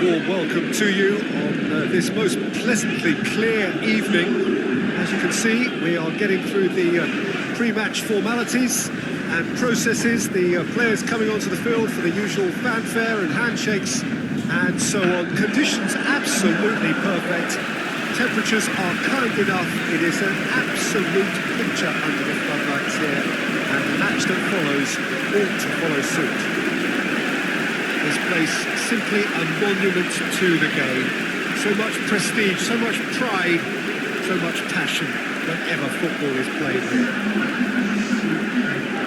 warm welcome to you on this most pleasantly clear evening. As you can see, we are getting through the pre-match formalities and processes, the players coming onto the field for the usual fanfare and handshakes and so on. Conditions absolutely perfect. Temperatures are kind enough. It is an absolute picture under the floodlights here, and the match that follows ought to follow suit. This place simply a monument to the game. So much prestige, so much pride, so much passion whenever football is played here.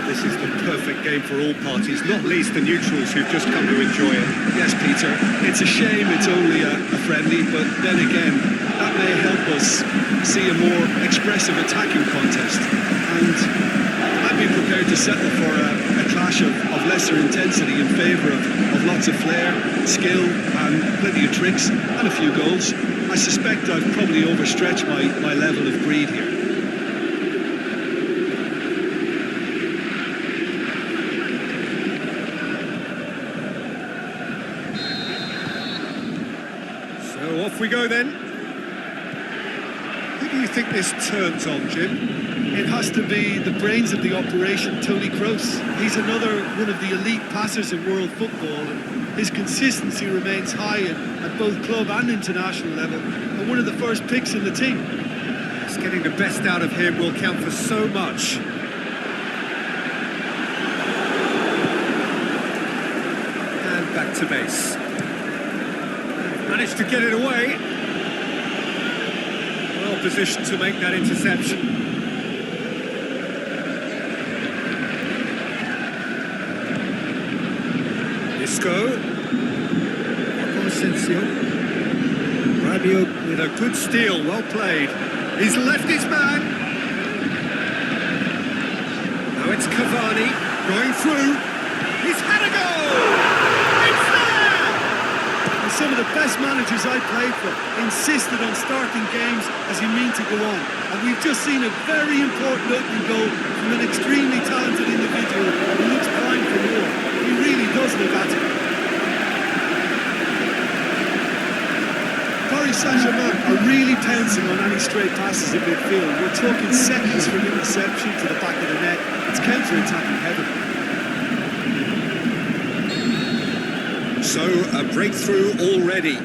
This is the perfect game for all parties, not least the neutrals who've just come to enjoy it. Yes, Peter, it's a shame it's only a friendly, but then again, that may help us see a more expressive attacking contest. And I'd be prepared to settle for a clash of lesser intensity in favour of lots of flair, skill, and plenty of tricks, and a few goals. I suspect I've probably overstretched my level of greed here. So off we go then. Who do you think this turns on, Jim? It has to be the brains of the operation, Toni Kroos. He's another one of the elite passers in world football, and his consistency remains high at both club and international level, and one of the first picks in the team. Yes, getting the best out of him will count for so much. And back to base. Managed to get it away. Well positioned to make that interception. Isco. Rabiot with a good steal, well played. He's left his man. Now it's Cavani going through. He's had a goal! It's there! And some of the best managers I played for insisted on starting games as you mean to go on. And we've just seen a very important opening goal from an extremely talented individual who looks primed for more. He really does look at it. Paris Saint-Germain are really pouncing on any straight passes in midfield. We're talking seconds from interception to the back of the net. It's counter-attacking heaven. So, a breakthrough already.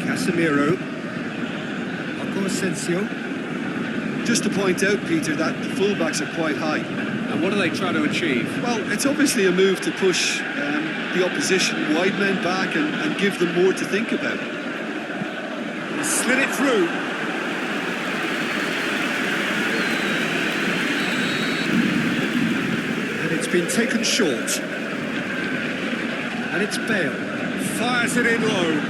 Casemiro. Marco Asensio. Just to point out, Peter, that the fullbacks are quite high. And what are they trying to achieve? Well, it's obviously a move to push the opposition wide men back and give them more to think about. He slid it through. And it's been taken short. And it's Bale. Fires it in low.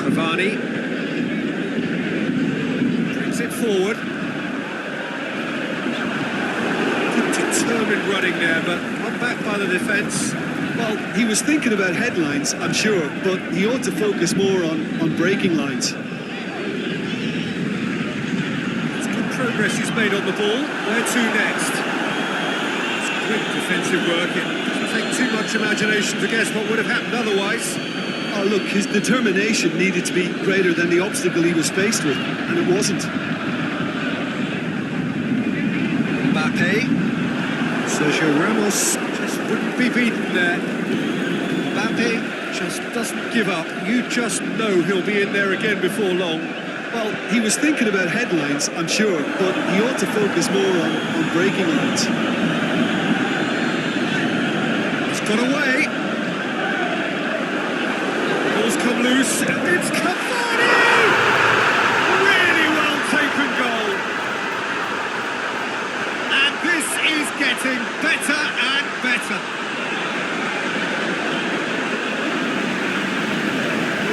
Cavani. Brings it forward. Determined running there, but not back by the defence. Well, he was thinking about headlines, I'm sure, but he ought to focus more on breaking lines. It's good progress he's made on the ball. Where to next? It's quick defensive work. It doesn't take too much imagination to guess what would have happened otherwise. Oh, look, his determination needed to be greater than the obstacle he was faced with, and it wasn't. Mbappe. Sergio Ramos just wouldn't be beaten there. Mbappe just doesn't give up. You just know he'll be in there again before long. Well, he was thinking about headlines, I'm sure, but he ought to focus more on breaking lines. It's got away. Ball's come loose, and it's Cavani! Really well taken goal. And this is getting better and better.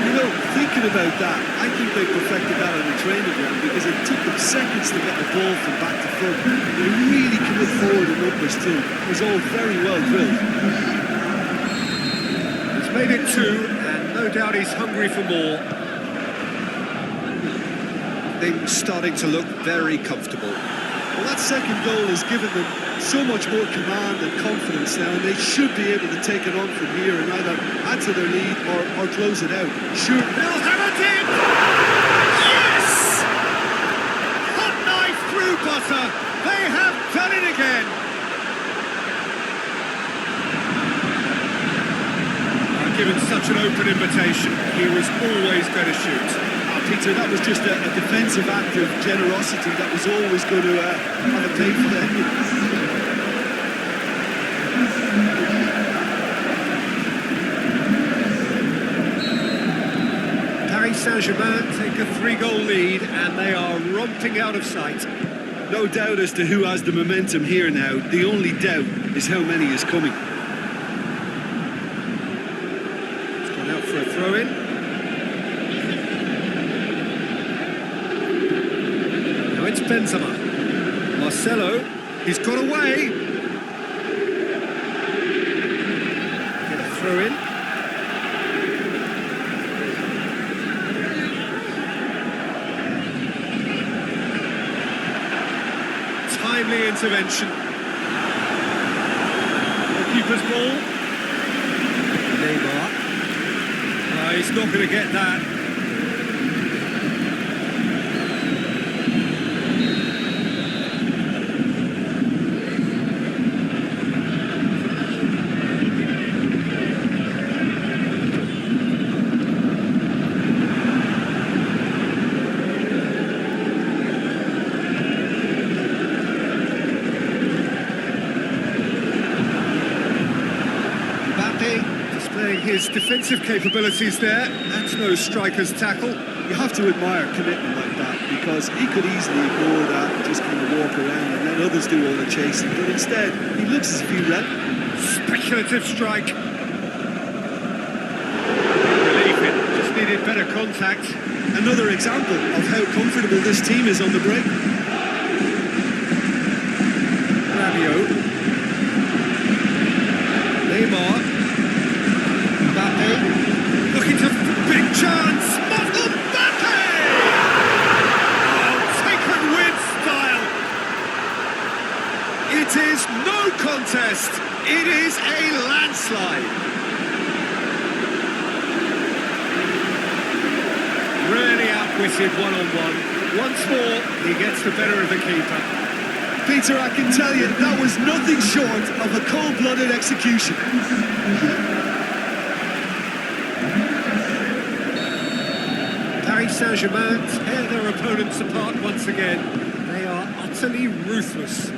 You know, thinking about that, I think they perfected that on the training ground because it took them seconds to get the ball from back to front. They really commit forward and upwards too. It was all very well drilled. He's made it two, and no doubt he's hungry for more. Things starting to look very comfortable. Well, that second goal has given them so much more command and confidence now, and they should be able to take it on from here and either add to their lead or close it out. Sure. They'll have it in! Yes! Hot knife through butter. They have done it again. Given such an open invitation, he was always going to shoot. Peter, that was just a defensive act of generosity that was always going to have a pay for them. Paris Saint-Germain take a 3-goal lead and they are romping out of sight. No doubt as to who has the momentum here now. The only doubt is how many is coming. It's gone out for a throw-in. It's Benzema. Marcelo, he's got away. Get a throw in. Timely intervention. Keeper's ball. Neymar. He's not going to get that. His defensive capabilities there. That's no striker's tackle. You have to admire commitment like that, because he could easily ignore that and just kind of walk around and let others do all the chasing, but instead he looks as if he let. Speculative strike. Relief it. Just needed better contact. Another example of how comfortable this team is on the break. Rabiot. Neymar. Looking to big chance. Mbappe! Oh, taken with style. It is no contest. It is a landslide. Really outwitted one-on-one. Once more, he gets the better of the keeper. Peter, I can tell you, that was nothing short of a cold-blooded execution. Paris Saint-Germain tear their opponents apart once again. They are utterly ruthless.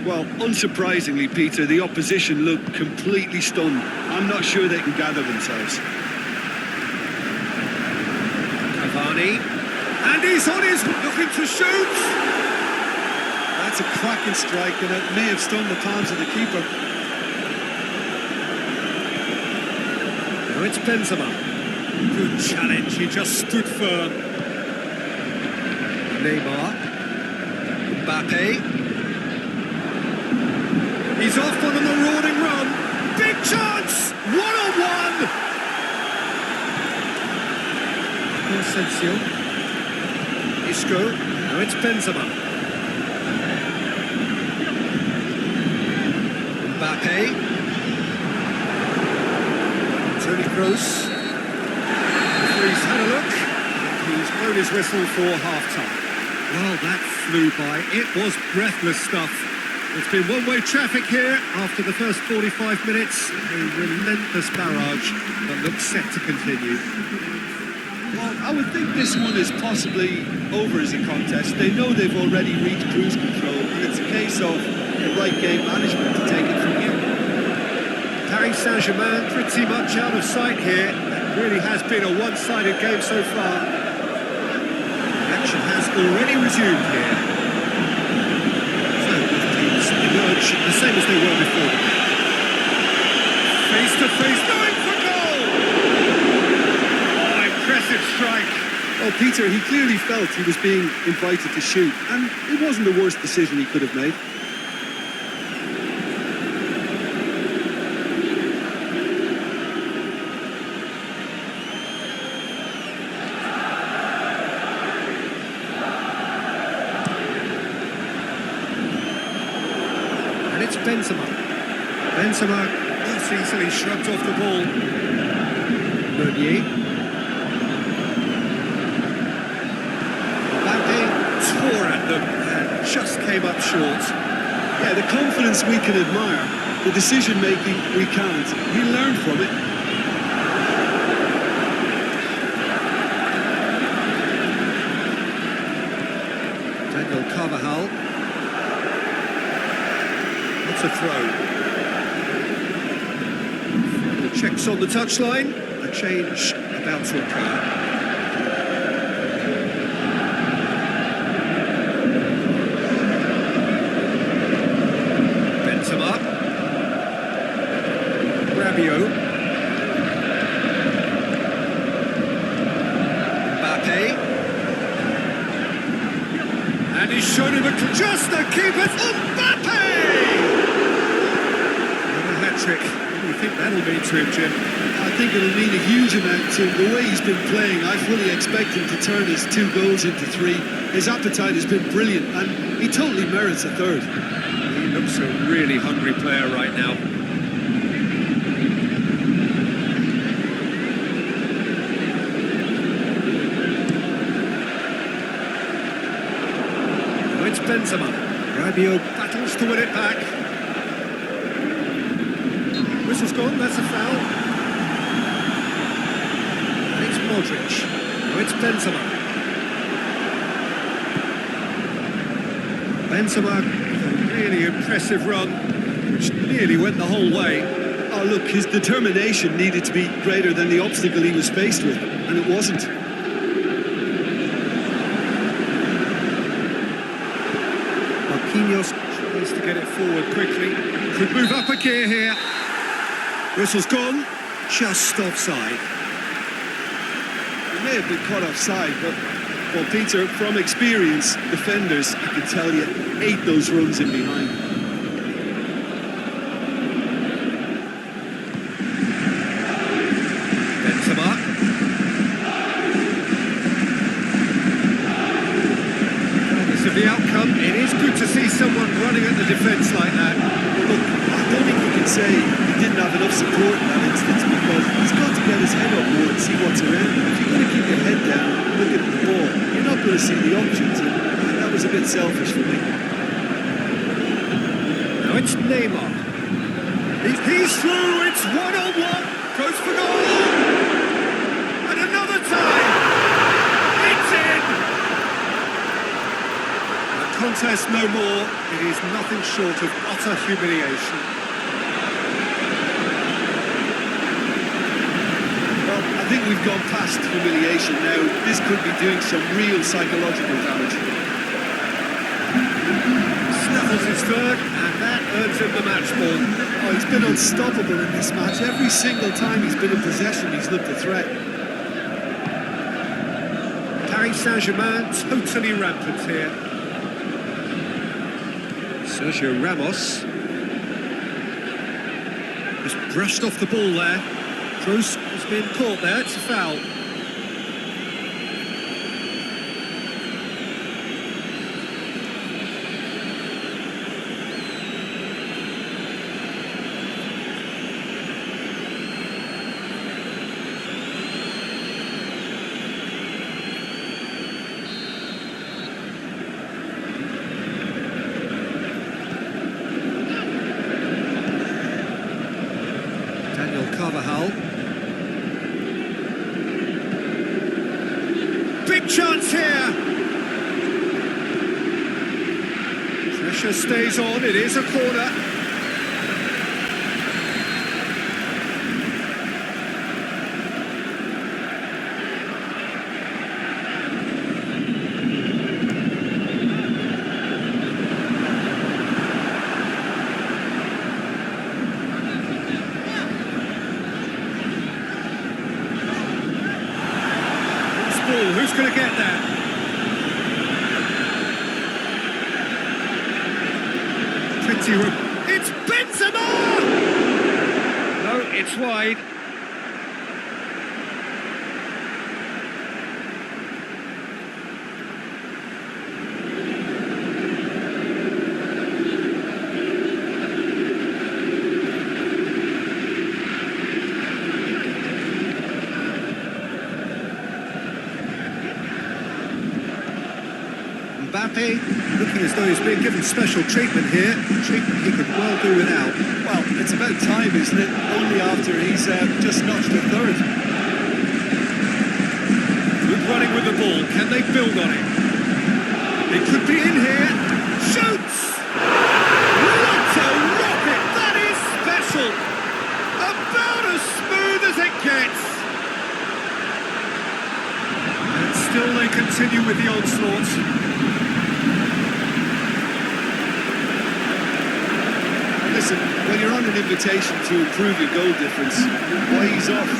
Well, unsurprisingly, Peter, the opposition look completely stunned. I'm not sure they can gather themselves. Cavani. And he's on his looking to shoot. That's a cracking strike, and it may have stunned the palms of the keeper. Now it's Benzema. Good challenge, he just stood firm. Neymar. Mbappe. He's off on a marauding run. Big chance! One-on-one! Asensio. Isco. Now it's Benzema. Mbappe. Toni Kroos. He's had a look. He's blown his whistle for half-time. Well, that flew by. It was breathless stuff. It's been one-way traffic here after the first 45 minutes. A relentless barrage that looks set to continue. Well, I would think this one is possibly over as a contest. They know they've already reached cruise control, and it's a case of the right game management to take it from here. Paris Saint-Germain pretty much out of sight here. It really has been a one-sided game so far. Action has already resumed here. So both teams emerge the same as they were before the game. Face-to-face, going for goal! Oh, impressive strike. Well, Peter, he clearly felt he was being invited to shoot, and it wasn't the worst decision he could have made. Benzema. Benzema not easily shrugged off the ball. Meunier. Mbappe tore at them and just came up short. Yeah, the confidence we can admire, the decision-making we can't. We learn from it. Daniel Carvajal. That's a throw. The checks on the touchline. A change about to occur. Benzema. Rabiot. Mbappe. And he's shown him just the keeper. Mbappe! And a hat-trick. What do you think that'll mean to him, Jim? I think it'll mean a huge amount to him. The way he's been playing, I fully expect him to turn his 2 goals into 3. His appetite has been brilliant, and he totally merits a third. He looks a really hungry player right now. Now it's Benzema. Rabiot battles to win it back. Whistle's gone, that's a foul. And it's Modric. Now it's Benzema. Benzema, a really impressive run, which nearly went the whole way. Oh, look, his determination needed to be greater than the obstacle he was faced with, and it wasn't. Marquinhos tries to get it forward quickly. Could move up a gear here. Whistle's gone, just offside. It may have been caught offside, but, well, Peter, from experience, defenders, I can tell you, hate those runs in behind. Benzema. Regardless of the outcome, it is good to see someone running at the defence like that. Look, I don't think you can say he didn't have enough support in that instance, because he's got to get his head up more and see what's around him. If you're going to keep your head down, looking at the ball, you're not going to see the options, and that was a bit selfish for me. Now it's Neymar. He's through, it's one-on-one, goes for goal! And another time! It's in! The contest no more, it is nothing short of utter humiliation. Well, I think we've gone past humiliation now. This could be doing some real psychological damage. Snuffles his third, and that earns him the match ball. Oh, he's been unstoppable in this match. Every single time he's been in possession, he's looked a threat. Paris Saint-Germain totally rampant here. Sergio Ramos just brushed off the ball there. Kroos has been caught there, it's a foul. Daniel Carvajal. Big chance here. Pressure stays on, it is a corner. Who's going to get that? Plenty room. It's Benzema! No, it's wide. Mbappe, looking as though he's being given special treatment here. Treatment he could well do without. Well, it's about time, isn't it? Only after he's just notched a third. Good running with the ball. Can they build on it? It could be in here. Shoots! What a rocket! That is special! About as smooth as it gets. And still they continue with the onslaught. Listen, when you're on an invitation to improve your goal difference, why ease off?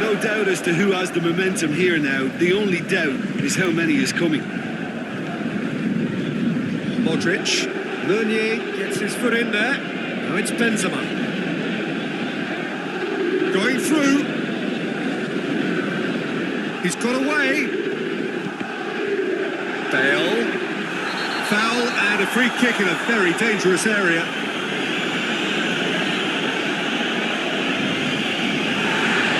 No doubt as to who has the momentum here now. The only doubt is how many is coming. Modric. Meunier gets his foot in there. Now it's Benzema. Going through. He's got away. Bale. Foul and a free kick in a very dangerous area.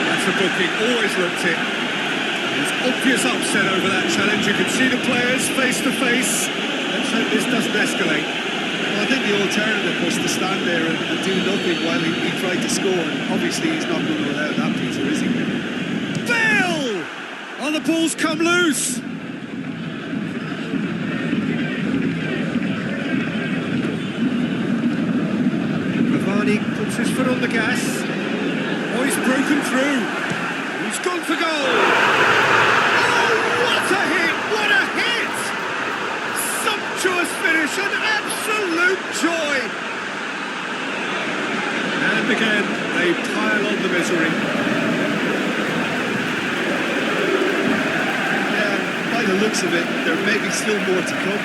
That's a booking, always looked it. There's obvious upset over that challenge. You can see the players face to face. Let's hope this doesn't escalate. Well, I think the alternative was to stand there and do nothing while he tried to score. And obviously, he's not going to allow that, Peter, is he? Bale! Oh, the ball's come loose. Cavani puts his foot on the gas. Oh, he's broken through. He's gone for goal. Oh, what a hit! What a hit! Sumptuous finish, an absolute joy. And again, they pile on the misery. Yeah, by the looks of it, there may be still more to come.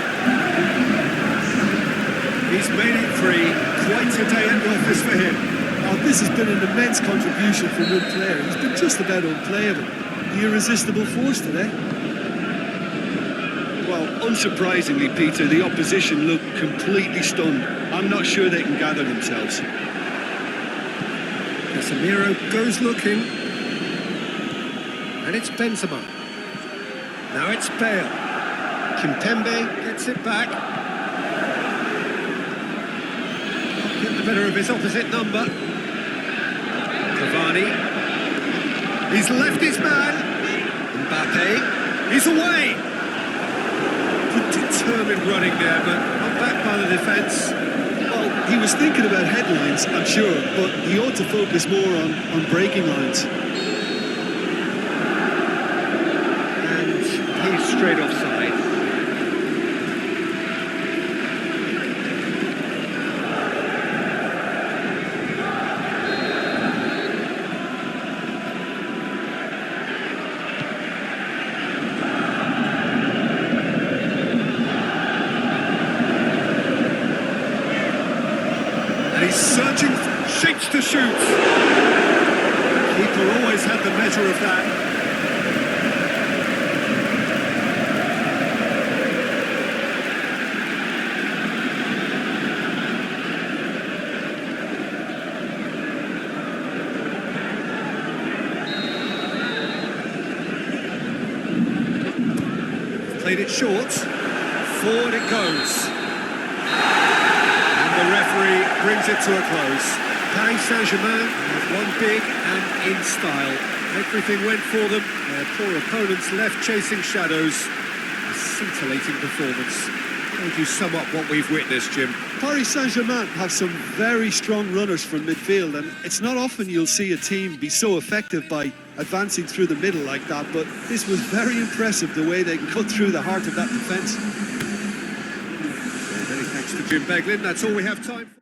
He's made it free. Quite a day at the office for him. Oh, this has been an immense contribution from one player. He's been just about unplayable. The irresistible force today. Well, unsurprisingly, Peter, the opposition look completely stunned. I'm not sure they can gather themselves. Casemiro goes looking. And it's Benzema. Now it's Bale. Kimpembe gets it back. Get the better of his opposite number. Cavani. He's left his man. Mbappe. He's away. Good determined running there, but not back by the defence. Well, he was thinking about headlines, I'm sure, but he ought to focus more on breaking lines. And he's straight offside. And he's searching, shapes to shoot. Keeper always had the measure of that. Played it short. Forward it goes. The referee brings it to a close. Paris Saint-Germain have won big and in style. Everything went for them. Their poor opponents left chasing shadows. A scintillating performance. How would you sum up what we've witnessed, Jim? Paris Saint-Germain have some very strong runners from midfield, and it's not often you'll see a team be so effective by advancing through the middle like that, but this was very impressive the way they cut through the heart of that defence. Many thanks to Jim Beglin. That's all we have time for.